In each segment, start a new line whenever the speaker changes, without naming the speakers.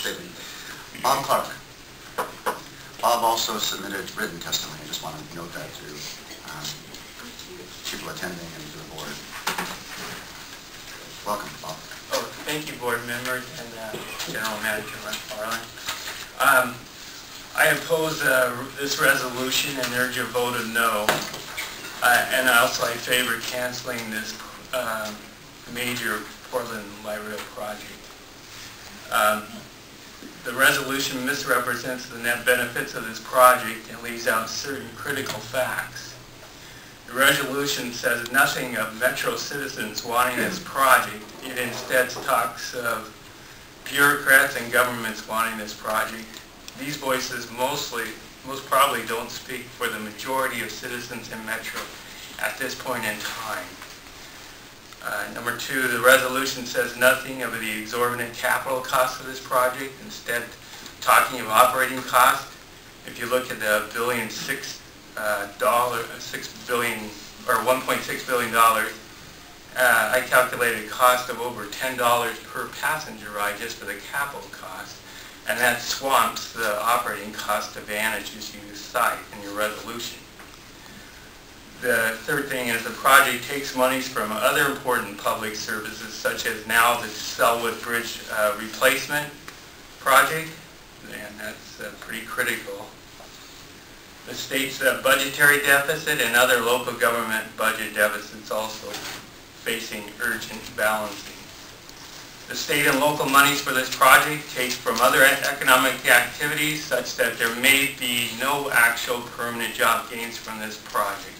statement. Bob Clark. Bob also submitted written testimony. I just want to note that to people attending and to the board. Welcome, Bob.
Oh, thank you, board members and General Manager McFarland. I oppose this resolution and urge a vote of no. And also I favor canceling this major Portland Light Rail Project. The resolution misrepresents the net benefits of this project and leaves out certain critical facts. The resolution says nothing of Metro citizens wanting this project. It instead talks of bureaucrats and governments wanting this project. These voices most probably don't speak for the majority of citizens in Metro at this point in time. Number two, the resolution says nothing of the exorbitant capital cost of this project, instead talking of operating cost. If you look at the $1.6 billion, I calculated a cost of over $10 per passenger ride just for the capital cost, and that swamps the operating cost advantages you cite in your resolution. The third thing is the project takes monies from other important public services, such as now the Selwood Bridge replacement project, and that's pretty critical. The state's budgetary deficit and other local government budget deficits also facing urgent balancing. The state and local monies for this project take from other economic activities such that there may be no actual permanent job gains from this project.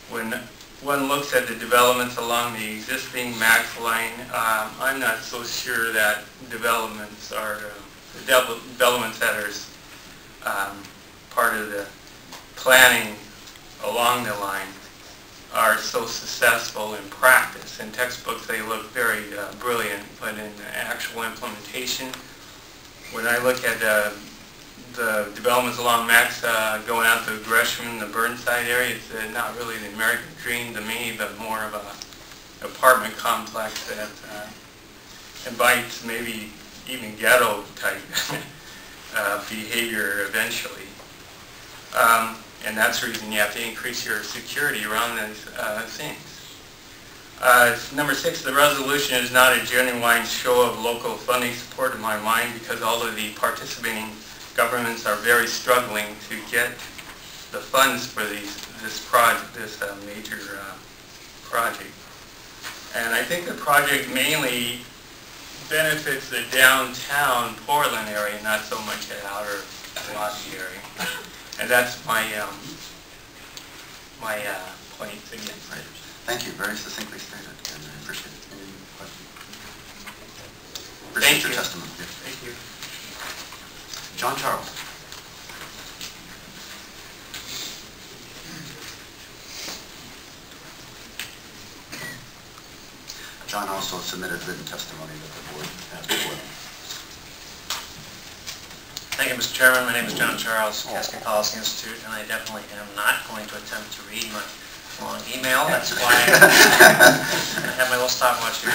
When one looks at the developments along the existing MAX line, I'm not so sure that developments that are part of the planning along the line are so successful in practice. In textbooks they look very brilliant, but in actual implementation, when I look at the developments along Max going out to Gresham, the Burnside area, it's not really the American dream to me, but more of a apartment complex that invites maybe even ghetto type behavior eventually. And that's the reason you have to increase your security around these things. Number 6, the resolution is not a genuine show of local funding support in my mind, because all of the participating governments are very struggling to get the funds for this major project. And I think the project mainly benefits the downtown Portland area, not so much the outer Milwaukee area. And that's my point again.
Right. Thank you. Very succinctly stated, and I appreciate it. Any questions? Appreciate your testimony. Yes.
Thank you.
John Charles. John also submitted written testimony that the board has before them.
Thank you, Mr. Chairman. My name is John Charles, Cascade Policy Institute, and I definitely am not going to attempt to read my long email. That's why I have my little stopwatch here.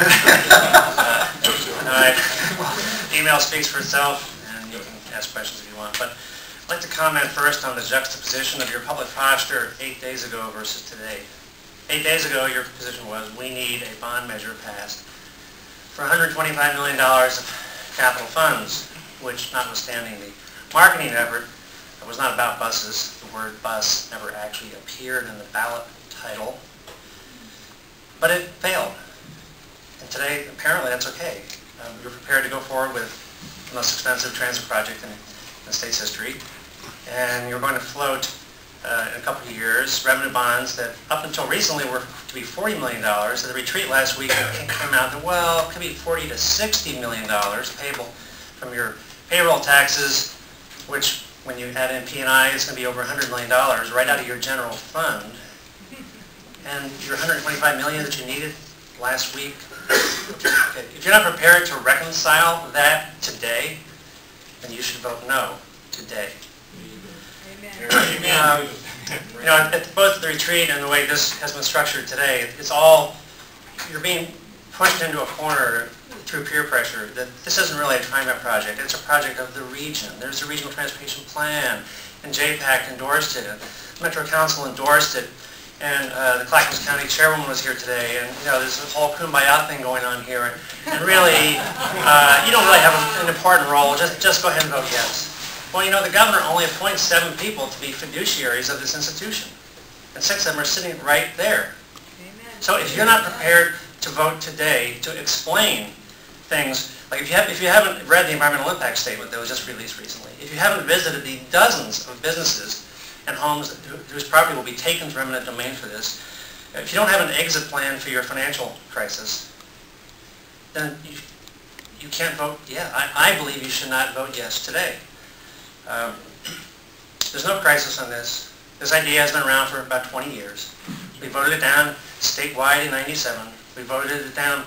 Email speaks for itself, and you can ask questions if you want. But I'd like to comment first on the juxtaposition of your public posture 8 days ago versus today. 8 days ago, your position was, we need a bond measure passed for $125 million of capital funds, which, notwithstanding the marketing effort, it was not about buses. The word bus never actually appeared in the ballot title, but it failed. And today, apparently, that's okay. You're prepared to go forward with the most expensive transit project in state's history, and you're going to float in a couple of years revenue bonds that up until recently were to be $40 million. At the retreat last week, it came out to, well, it could be $40 to $60 million payable from your payroll taxes, which when you add in P&I, it's going to be over $100 million right out of your general fund. And your $125 million that you needed last week, okay, if you're not prepared to reconcile that today, then you should vote no today. Amen. You know, at both the retreat and the way this has been structured today, it's all, you're being pushed into a corner through peer pressure that this isn't really a TriMet project. It's a project of the region. There's a regional transportation plan, and JPAC endorsed it, and Metro Council endorsed it, and the Clackamas County Chairwoman was here today, and there's a whole kumbaya thing going on here, and really, you don't really have an important role. Just go ahead and vote yes. Well, the governor only appoints 7 people to be fiduciaries of this institution, and 6 of them are sitting right there. Amen. So if you're not prepared to vote today to explain things, like if you haven't read the environmental impact statement that was just released recently, if you haven't visited the dozens of businesses and homes whose property will be taken from eminent domain for this, if you don't have an exit plan for your financial crisis, then you can't vote yes. I believe you should not vote yes today. There's no crisis on this. This idea has been around for about 20 years. We voted it down statewide in '97. We voted it down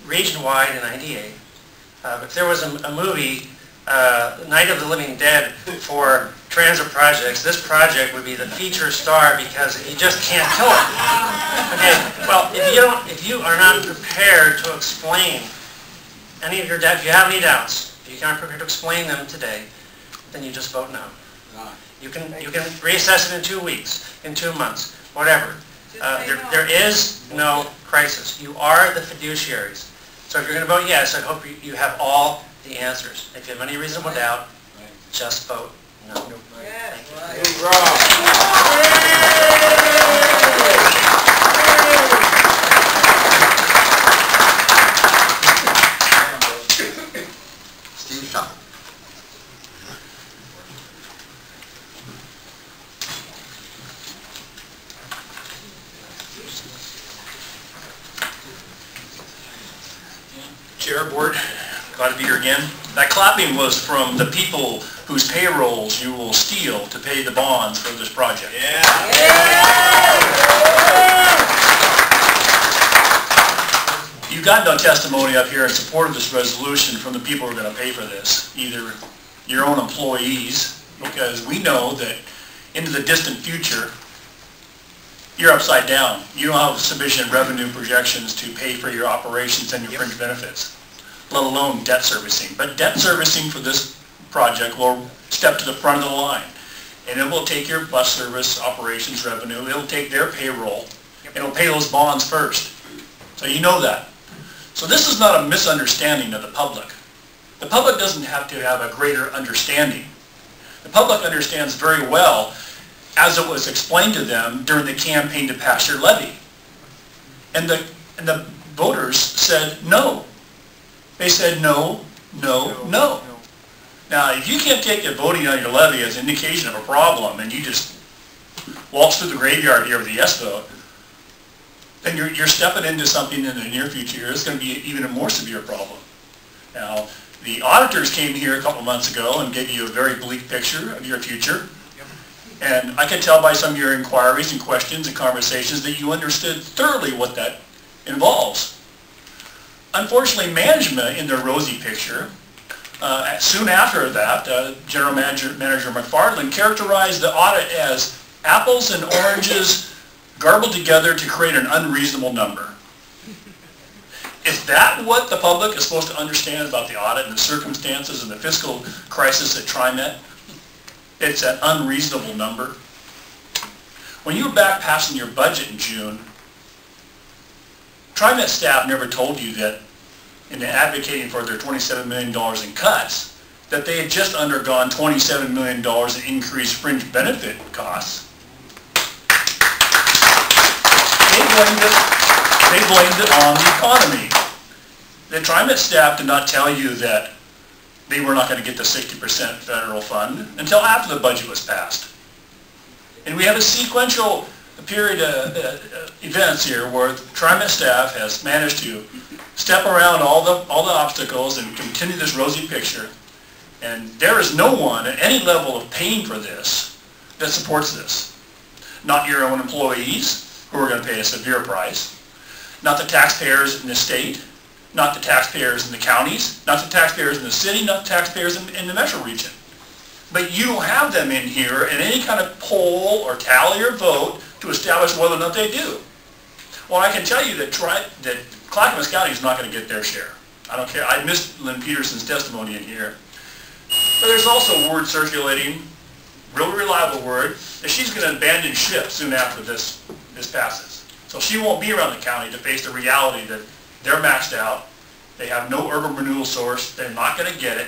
region-wide in '98. If there was a movie, Night of the Living Dead, for transit projects, this project would be the feature star because you just can't kill it. Okay, well, if you are not prepared to explain any of your doubts, if you have any doubts, if you aren't prepared to explain them today, then you just vote no. You can reassess it in 2 weeks, in 2 months, whatever. There is no crisis. You are the fiduciaries. So if you're going to vote yes, I hope you have all the answers. If you have any reasonable doubt, just vote no. Thank
you. Steve Shaw.
Cherbourg, glad to be here again. That clapping was from the people whose payrolls you will steal to pay the bonds for this project. Yeah. You got no testimony up here in support of this resolution from the people who are going to pay for this, either your own employees, because we know that into the distant future, you're upside down. You don't have sufficient revenue projections to pay for your operations and your fringe benefits, let alone debt servicing. But debt servicing for this project will step to the front of the line, and it will take your bus service operations revenue, it'll take their payroll, and it'll pay those bonds first. So you know that. So this is not a misunderstanding of the public. The public doesn't have to have a greater understanding. The public understands very well, as it was explained to them during the campaign to pass your levy. And the voters said no. They said no, no, no. Now, if you can't take the voting on your levy as an indication of a problem, and you just waltz through the graveyard here with a yes vote, then you're stepping into something in the near future. It's going to be even a more severe problem. Now, the auditors came here a couple months ago and gave you a very bleak picture of your future. And I could tell by some of your inquiries and questions and conversations that you understood thoroughly what that involves. Unfortunately, management in their rosy picture, soon after that, General Manager McFarland characterized the audit as apples and oranges garbled together to create an unreasonable number. Is that what the public is supposed to understand about the audit and the circumstances and the fiscal crisis at TriMet? It's an unreasonable number. When you were back passing your budget in June, TriMet staff never told you that in advocating for their $27 million in cuts, that they had just undergone $27 million in increased fringe benefit costs. They blamed it on the economy. The TriMet staff did not tell you that they were not going to get the 60% federal fund until after the budget was passed. And we have a sequential period of events here where the TriMet staff has managed to step around all the obstacles and continue this rosy picture. And there is no one at any level of paying for this that supports this. Not your own employees, who are going to pay a severe price. Not the taxpayers in the state. Not the taxpayers in the counties, not the taxpayers in the city, not the taxpayers in the metro region. But you don't have them in here in any kind of poll or tally or vote to establish whether or not they do. Well, I can tell you that Clackamas County is not going to get their share. I don't care, I missed Lynn Peterson's testimony in here. But there's also word circulating, real reliable word, that she's going to abandon ship soon after this passes. So she won't be around the county to face the reality that they're maxed out, they have no urban renewal source, they're not going to get it,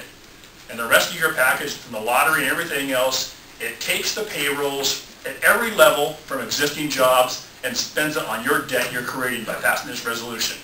and the rest of your package from the lottery and everything else, it takes the payrolls at every level from existing jobs and spends it on your debt you're creating by passing this resolution.